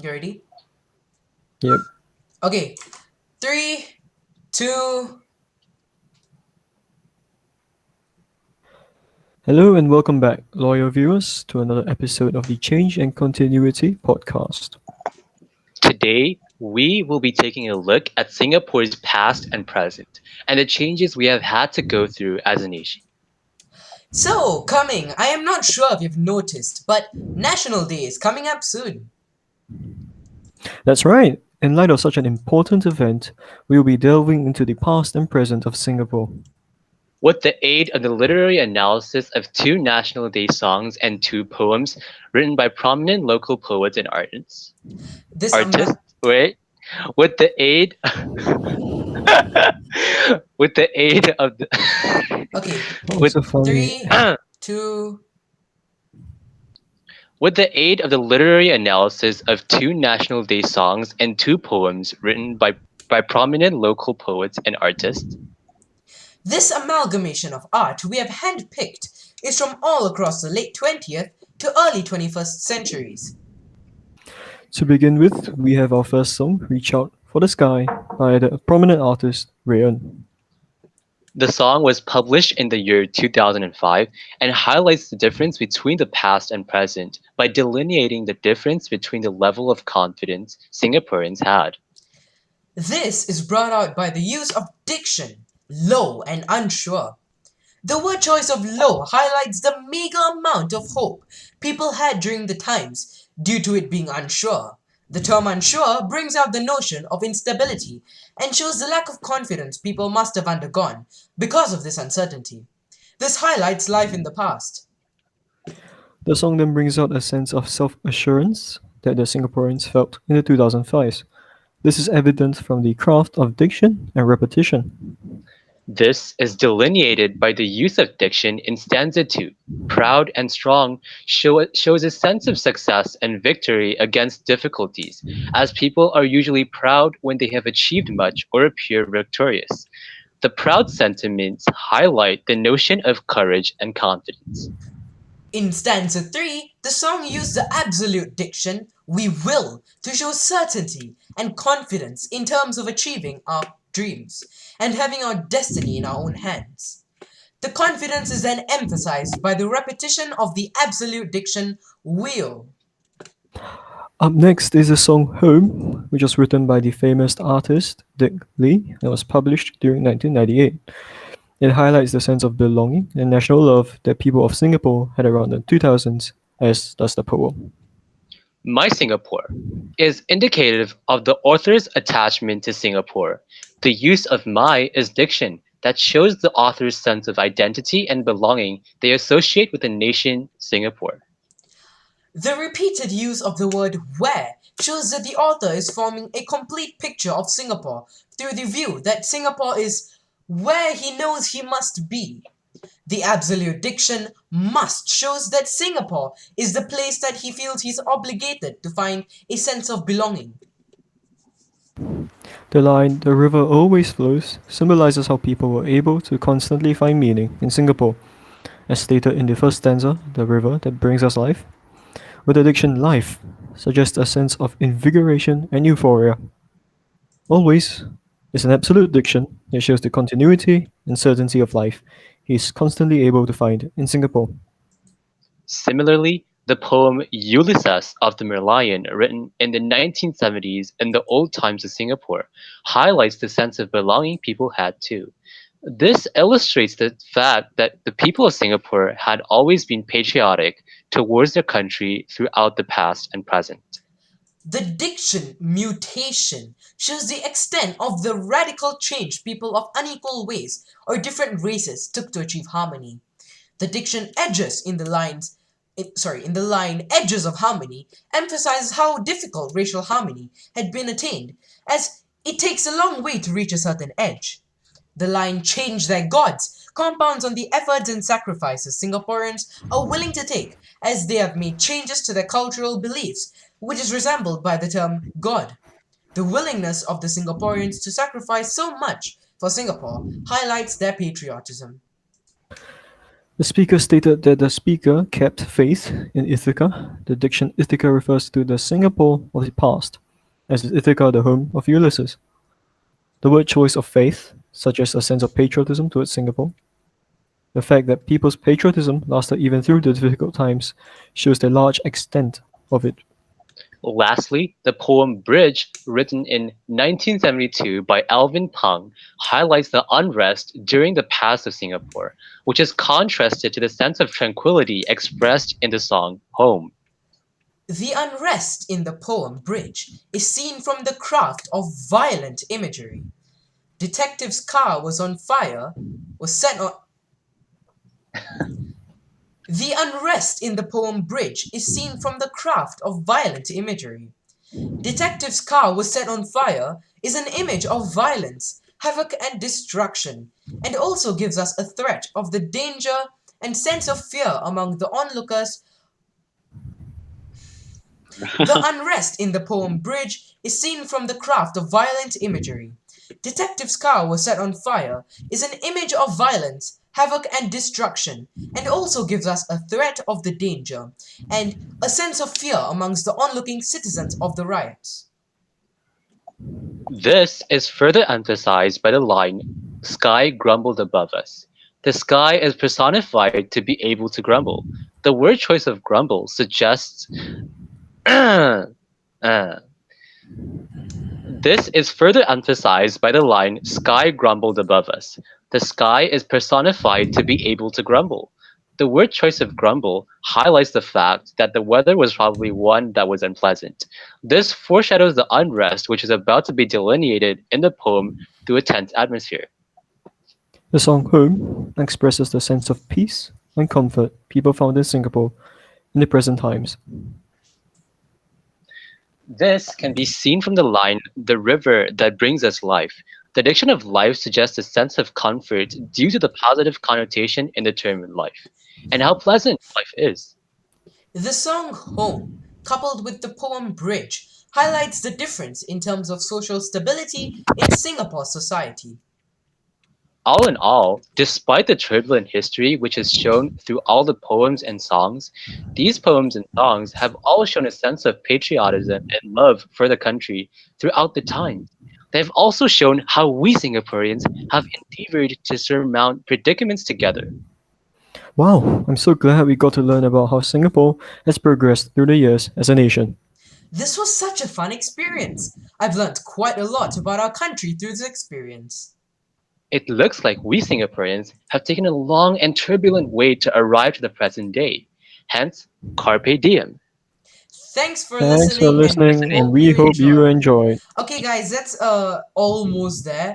You ready? Yep. Okay. Three, two. Hello and welcome back, loyal viewers, to another episode of the Change and Continuity podcast. Today, we will be taking a look at Singapore's past and present, and the changes we have had to go through as a nation. So, coming. I am not sure if you've noticed, but National Day is coming up soon. That's right. In light of such an important event, we will be delving into the past and present of Singapore. With the aid of the literary analysis of two National Day songs and two poems written by prominent local poets and artists. This Artists? ama- Wait. With the aid with the aid of the Okay. Oh, with so funny. Three, two. With the aid of the literary analysis of two National Day songs and two poems written by prominent local poets and artists. This amalgamation of art we have handpicked is from all across the late 20th to early 21st centuries. To begin with, we have our first song, Reach Out for the Sky, by the prominent artist Rayon. The song was published in the year 2005 and highlights the difference between the past and present by delineating the difference between the level of confidence Singaporeans had. This is brought out by the use of diction, low and unsure. The word choice of low highlights the meager amount of hope people had during the times due to it being unsure. The term unsure brings out the notion of instability and shows the lack of confidence people must have undergone because of this uncertainty. This highlights life in the past. The song then brings out a sense of self assurance that the Singaporeans felt in the 2005s. This is evident from the craft of diction and repetition. This is delineated by the use of diction in stanza 2. Proud and strong shows a sense of success and victory against difficulties, as people are usually proud when they have achieved much or appear victorious. The proud sentiments highlight the notion of courage and confidence. In stanza 3, the song used the absolute diction, we will, to show certainty and confidence in terms of achieving our dreams and having our destiny in our own hands. The confidence is then emphasized by the repetition of the absolute diction, will. Up next is the song Home, which was written by the famous artist Dick Lee and was published during 1998. It highlights the sense of belonging and national love that people of Singapore had around the 2000s, as does the poem. My Singapore is indicative of the author's attachment to Singapore. The use of my is diction that shows the author's sense of identity and belonging they associate with the nation Singapore. The repeated use of the word where shows that the author is forming a complete picture of Singapore through the view that Singapore is where he knows he must be. The absolute diction must shows that Singapore is the place that he feels he's obligated to find a sense of belonging. The line, the river always flows, symbolizes how people were able to constantly find meaning in Singapore. As stated in the first stanza, the river that brings us life, with the diction life suggests a sense of invigoration and euphoria. Always is an absolute diction that shows the continuity and certainty of life he is constantly able to find in Singapore. Similarly, the poem Ulysses of the Merlion, written in the 1970s in the old times of Singapore, highlights the sense of belonging people had too. This illustrates the fact that the people of Singapore had always been patriotic towards their country throughout the past and present. The diction mutation shows the extent of the radical change people of unequal ways or different races took to achieve harmony. The diction edges in the lines in the line edges of harmony emphasizes how difficult racial harmony had been attained, as it takes a long way to reach a certain edge. The line change their gods compounds on the efforts and sacrifices Singaporeans are willing to take as they have made changes to their cultural beliefs, which is resembled by the term God. The willingness of the Singaporeans to sacrifice so much for Singapore highlights their patriotism. The speaker stated that the speaker kept faith in Ithaca. The diction Ithaca refers to the Singapore of the past, as is Ithaca the home of Ulysses. The word choice of faith suggests a sense of patriotism towards Singapore. The fact that people's patriotism lasted even through the difficult times shows the large extent of it. Lastly, the poem "Bridge", written in 1972 by Alvin Pang, highlights the unrest during the past of Singapore, which is contrasted to the sense of tranquility expressed in the song "Home". The unrest in the poem Bridge is seen from the craft of violent imagery. Detective's car was set on The unrest in the poem Bridge is seen from the craft of violent imagery. Detective's car was set on fire is an image of violence, havoc, and destruction, and also gives us a threat of the danger and sense of fear among the onlookers. The unrest in the poem Bridge is seen from the craft of violent imagery. Detective's car was set on fire is an image of violence, havoc, and destruction, and also gives us a threat of the danger and a sense of fear amongst the onlooking citizens of the riots. This is further emphasized by the line "Sky grumbled above us". The sky is personified to be able to grumble. The word choice of grumble suggests uh, This is further emphasized by the line "Sky grumbled above us". The sky is personified to be able to grumble. The word choice of grumble highlights the fact that the weather was probably one that was unpleasant. This foreshadows the unrest which is about to be delineated in the poem through a tense atmosphere. The song Home expresses the sense of peace and comfort people found in Singapore in the present times. This can be seen from the line "the river that brings us life". The diction of life suggests a sense of comfort due to the positive connotation in the term life, and how pleasant life is. The song Home, coupled with the poem Bridge, highlights the difference in terms of social stability in Singapore society. All in all, despite the turbulent history which is shown through all the poems and songs, these poems and songs have all shown a sense of patriotism and love for the country throughout the times. They have also shown how we Singaporeans have endeavored to surmount predicaments together. Wow, I'm so glad we got to learn about how Singapore has progressed through the years as a nation. This was such a fun experience. I've learned quite a lot about our country through this experience. It looks like we Singaporeans have taken a long and turbulent way to arrive to the present day. Hence, carpe diem. Thanks for Thanks for listening and we listening, and hope we you hope you enjoyed. enjoyed. Okay guys, that's almost there.